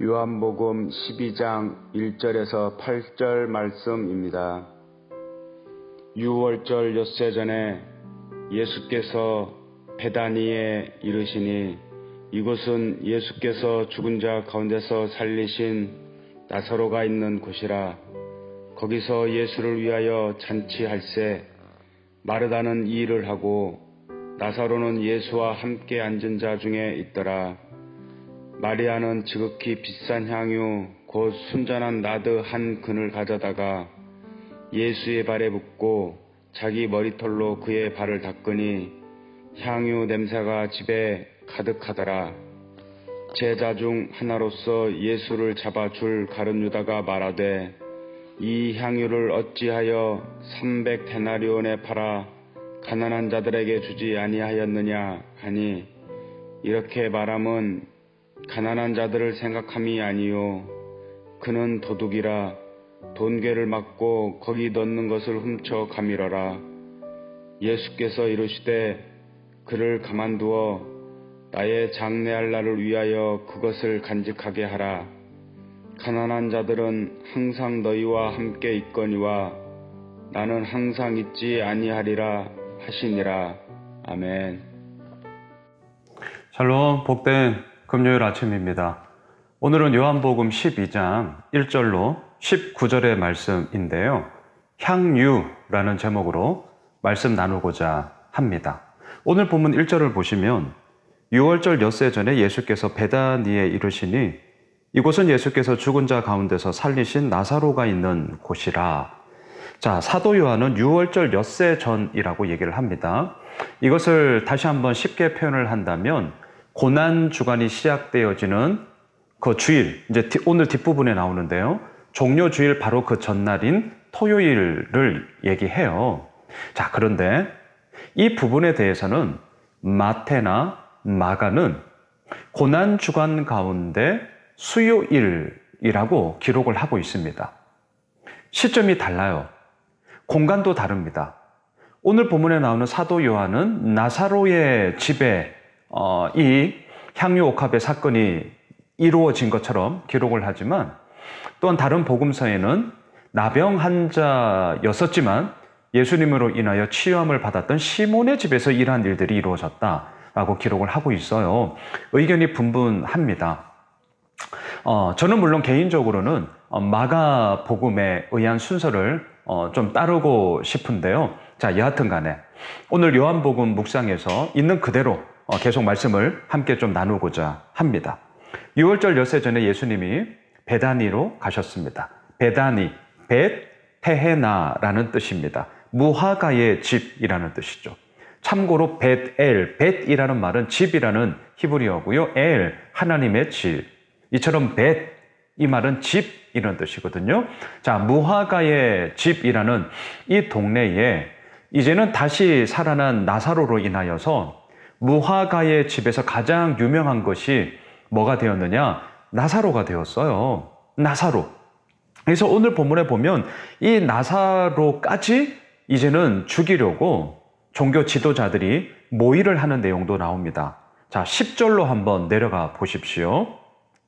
요한복음 12장 1절에서 8절 말씀입니다. 유월절 엿새 전에 예수께서 베다니에 이르시니 이곳은 예수께서 죽은 자 가운데서 살리신 나사로가 있는 곳이라. 거기서 예수를 위하여 잔치할세 마르다는 이 일을 하고 나사로는 예수와 함께 앉은 자 중에 있더라. 마리아는 지극히 비싼 향유 곧 순전한 나드 한 근을 가져다가 예수의 발에 붓고 자기 머리털로 그의 발을 닦으니 향유 냄새가 집에 가득하더라. 제자 중 하나로서 예수를 잡아줄 가룟 유다가 말하되 이 향유를 어찌하여 300데나리온에 팔아 가난한 자들에게 주지 아니하였느냐 하니, 이렇게 말함은 가난한 자들을 생각함이 아니요 그는 도둑이라 돈괴를 맞고 거기 넣는 것을 훔쳐 가밀어라. 예수께서 이르시되 그를 가만두어 나의 장래할 날을 위하여 그것을 간직하게 하라. 가난한 자들은 항상 너희와 함께 있거니와 나는 항상 있지 아니하리라 하시니라. 아멘. 샬롬, 복된 금요일 아침입니다. 오늘은 요한복음 12장 1절로 19절의 말씀인데요. 향유라는 제목으로 말씀 나누고자 합니다. 오늘 본문 1절을 보시면 유월절 엿새 전에 예수께서 베다니에 이르시니 이곳은 예수께서 죽은 자 가운데서 살리신 나사로가 있는 곳이라. 자, 사도 요한은 유월절 엿새 전이라고 얘기를 합니다. 이것을 다시 한번 쉽게 표현을 한다면 고난 주간이 시작되어지는 그 주일, 이제 오늘 뒷부분에 나오는데요. 종료 주일 바로 그 전날인 토요일을 얘기해요. 자, 그런데 이 부분에 대해서는 마태나 마가는 고난 주간 가운데 수요일이라고 기록을 하고 있습니다. 시점이 달라요. 공간도 다릅니다. 오늘 본문에 나오는 사도 요한은 나사로의 집에 이 향유 옥합의 사건이 이루어진 것처럼 기록을 하지만, 또한 다른 복음서에는 나병 환자였었지만 예수님으로 인하여 치유함을 받았던 시몬의 집에서 이러한 일들이 이루어졌다라고 기록을 하고 있어요. 의견이 분분합니다. 저는 물론 개인적으로는 마가 복음에 의한 순서를 좀 따르고 싶은데요. 자, 여하튼 간에 오늘 요한복음 묵상에서 있는 그대로 계속 말씀을 함께 좀 나누고자 합니다. 유월절 엿새 전에 예수님이 베다니로 가셨습니다. 베다니, 벳테헤나라는 뜻입니다. 무화과의 집이라는 뜻이죠. 참고로 벳엘, 벳이라는 말은 집이라는 히브리어고요. 엘, 하나님의 집. 이처럼 벳, 이 말은 집 이런 뜻이거든요. 자, 무화과의 집이라는 이 동네에 이제는 다시 살아난 나사로로 인하여서 무화과의 집에서 가장 유명한 것이 뭐가 되었느냐? 나사로가 되었어요. 나사로. 그래서 오늘 본문에 보면 이 나사로까지 이제는 죽이려고 종교 지도자들이 모의를 하는 내용도 나옵니다. 자, 10절로 한번 내려가 보십시오.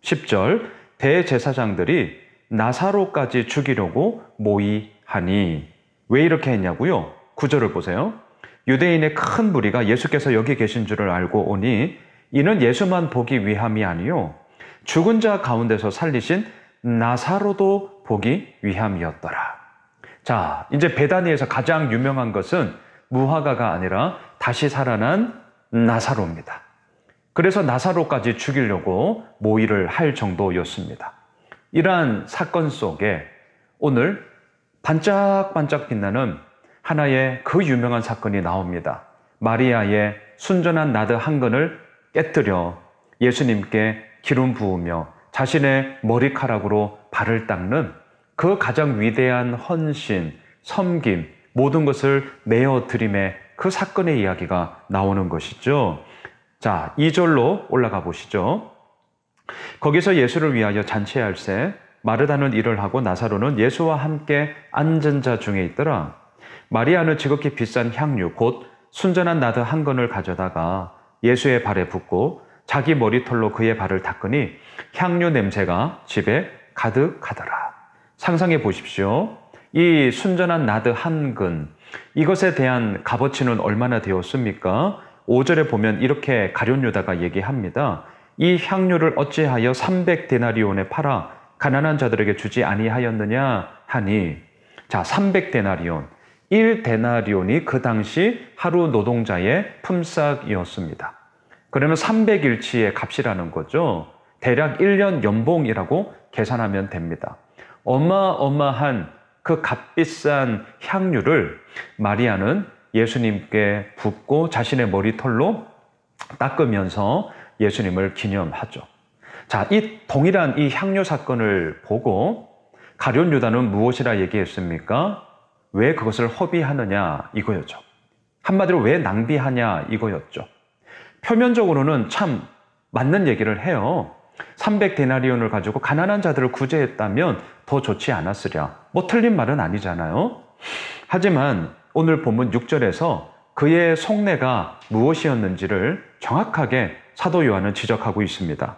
10절, 대제사장들이 나사로까지 죽이려고 모의하니. 왜 이렇게 했냐고요? 9절을 보세요. 유대인의 큰 무리가 예수께서 여기 계신 줄을 알고 오니 이는 예수만 보기 위함이 아니요 죽은 자 가운데서 살리신 나사로도 보기 위함이었더라. 자, 이제 베다니에서 가장 유명한 것은 무화과가 아니라 다시 살아난 나사로입니다. 그래서 나사로까지 죽이려고 모의를 할 정도였습니다. 이러한 사건 속에 오늘 반짝반짝 빛나는 하나의 그 유명한 사건이 나옵니다. 마리아의 순전한 나드 한 근을 깨뜨려 예수님께 기름 부으며 자신의 머리카락으로 발을 닦는 그 가장 위대한 헌신, 섬김, 모든 것을 내어드림의 그 사건의 이야기가 나오는 것이죠. 자, 2절로 올라가 보시죠. 거기서 예수를 위하여 잔치할세 마르다는 일을 하고 나사로는 예수와 함께 앉은 자 중에 있더라. 마리아는 지극히 비싼 향유 곧 순전한 나드 한 근을 가져다가 예수의 발에 붓고 자기 머리털로 그의 발을 닦으니 향유 냄새가 집에 가득하더라. 상상해 보십시오. 이 순전한 나드 한 근, 이것에 대한 값어치는 얼마나 되었습니까? 5절에 보면 이렇게 가룟 유다가 얘기합니다. 이 향유를 어찌하여 300데나리온에 팔아 가난한 자들에게 주지 아니하였느냐 하니, 자, 300데나리온, 1데나리온이 그 당시 하루 노동자의 품삯이었습니다. 그러면 300일치의 값이라는 거죠. 대략 1년 연봉이라고 계산하면 됩니다. 어마어마한 그 값비싼 향유를 마리아는 예수님께 붓고 자신의 머리털로 닦으면서 예수님을 기념하죠. 자, 이 동일한 이 향유 사건을 보고 가룟 유다는 무엇이라 얘기했습니까? 왜 그것을 허비하느냐 이거였죠. 한마디로 왜 낭비하냐 이거였죠. 표면적으로는 참 맞는 얘기를 해요. 300데나리온을 가지고 가난한 자들을 구제했다면 더 좋지 않았으랴. 뭐 틀린 말은 아니잖아요. 하지만 오늘 본문 6절에서 그의 속내가 무엇이었는지를 정확하게 사도 요한은 지적하고 있습니다.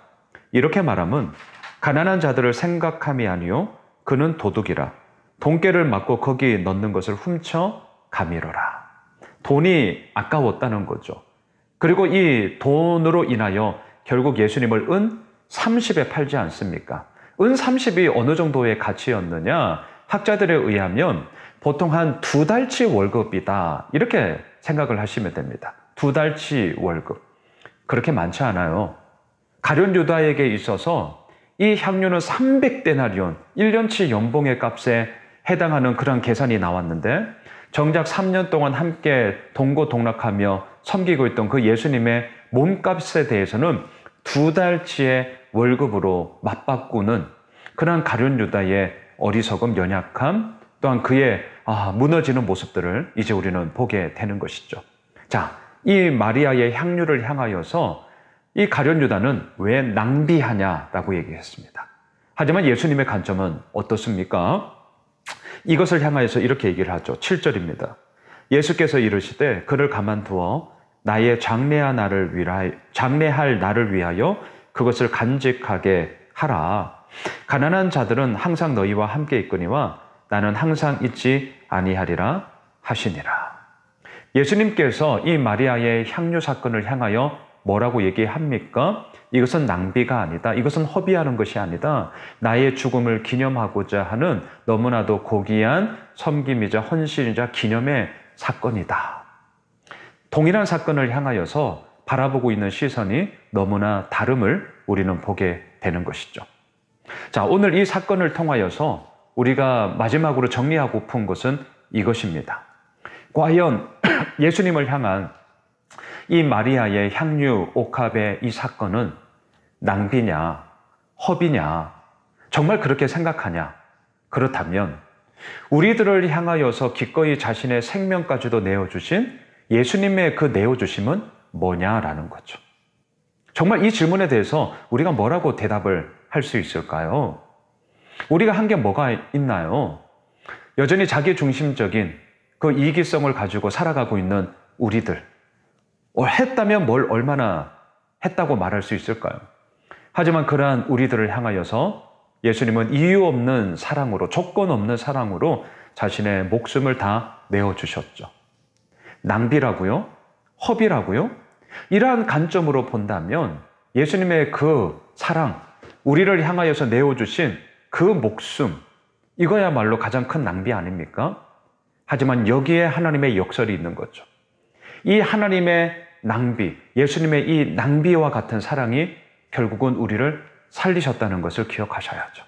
이렇게 말하면 가난한 자들을 생각함이 아니요 그는 도둑이라. 돈깨를 맞고 거기 넣는 것을 훔쳐 가미러라. 돈이 아까웠다는 거죠. 그리고 이 돈으로 인하여 결국 예수님을 은 30에 팔지 않습니까? 은 30이 어느 정도의 가치였느냐? 학자들에 의하면 보통 한 2달치 월급이다. 이렇게 생각을 하시면 됩니다. 2달치 월급. 그렇게 많지 않아요. 가룟 유다에게 있어서 이 향유는 300데나리온, 1년치 연봉의 값에 해당하는 그런 계산이 나왔는데 정작 3년 동안 함께 동고동락하며 섬기고 있던 그 예수님의 몸값에 대해서는 2달치의 월급으로 맞바꾸는 그런 가룟 유다의 어리석음, 연약함, 또한 그의 무너지는 모습들을 이제 우리는 보게 되는 것이죠. 자, 이 마리아의 향유를 향하여서 이 가룟 유다는 왜 낭비하냐라고 얘기했습니다. 하지만 예수님의 관점은 어떻습니까? 이것을 향하여서 이렇게 얘기를 하죠. 7절입니다. 예수께서 이르시되 그를 가만두어 나의 장래할 나를 위하여 그것을 간직하게 하라. 가난한 자들은 항상 너희와 함께 있거니와 나는 항상 있지 아니하리라 하시니라. 예수님께서 이 마리아의 향유 사건을 향하여 뭐라고 얘기합니까? 이것은 낭비가 아니다. 이것은 허비하는 것이 아니다. 나의 죽음을 기념하고자 하는 너무나도 고귀한 섬김이자 헌신이자 기념의 사건이다. 동일한 사건을 향하여서 바라보고 있는 시선이 너무나 다름을 우리는 보게 되는 것이죠. 자, 오늘 이 사건을 통하여서 우리가 마지막으로 정리하고픈 것은 이것입니다. 과연 예수님을 향한 이 마리아의 향유 옥합의 이 사건은 낭비냐, 허비냐, 정말 그렇게 생각하냐? 그렇다면 우리들을 향하여서 기꺼이 자신의 생명까지도 내어주신 예수님의 그 내어주심은 뭐냐라는 거죠. 정말 이 질문에 대해서 우리가 뭐라고 대답을 할 수 있을까요? 우리가 한 게 뭐가 있나요? 여전히 자기중심적인 그 이기성을 가지고 살아가고 있는 우리들. 했다면 뭘 얼마나 했다고 말할 수 있을까요? 하지만 그러한 우리들을 향하여서 예수님은 이유 없는 사랑으로, 조건 없는 사랑으로 자신의 목숨을 다 내어주셨죠. 낭비라고요? 허비라고요? 이러한 관점으로 본다면 예수님의 그 사랑, 우리를 향하여서 내어주신 그 목숨, 이거야말로 가장 큰 낭비 아닙니까? 하지만 여기에 하나님의 역설이 있는 거죠. 이 하나님의 낭비, 예수님의 이 낭비와 같은 사랑이 결국은 우리를 살리셨다는 것을 기억하셔야죠.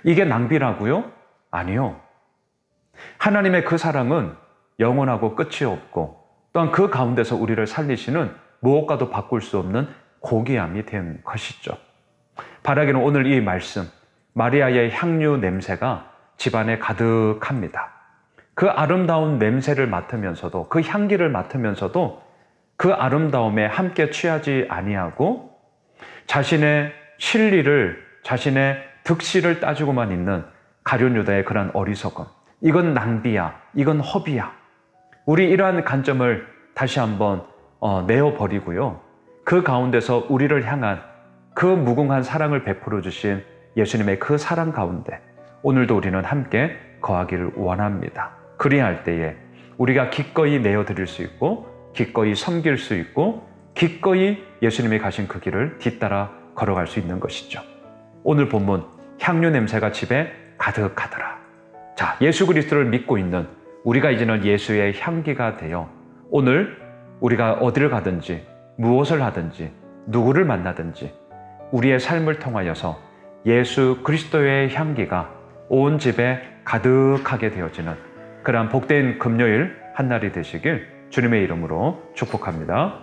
이게 낭비라고요? 아니요. 하나님의 그 사랑은 영원하고 끝이 없고 또한 그 가운데서 우리를 살리시는 무엇과도 바꿀 수 없는 고귀함이 된 것이죠. 바라기는 오늘 이 말씀, 마리아의 향유 냄새가 집안에 가득합니다. 그 아름다운 냄새를 맡으면서도, 그 향기를 맡으면서도 그 아름다움에 함께 취하지 아니하고 자신의 실리를, 자신의 득실을 따지고만 있는 가룟 유다의 그런 어리석음, 이건 낭비야, 이건 허비야. 우리 이러한 관점을 다시 한번 내어버리고요. 그 가운데서 우리를 향한 그 무궁한 사랑을 베풀어 주신 예수님의 그 사랑 가운데 오늘도 우리는 함께 거하기를 원합니다. 그리할 때에 우리가 기꺼이 내어드릴 수 있고 기꺼이 섬길 수 있고 기꺼이 예수님이 가신 그 길을 뒤따라 걸어갈 수 있는 것이죠. 오늘 본문 향유 냄새가 집에 가득하더라. 자, 예수 그리스도를 믿고 있는 우리가 이제는 예수의 향기가 되어 오늘 우리가 어디를 가든지 무엇을 하든지 누구를 만나든지 우리의 삶을 통하여서 예수 그리스도의 향기가 온 집에 가득하게 되어지는 그러한 복된 금요일 한날이 되시길 주님의 이름으로 축복합니다.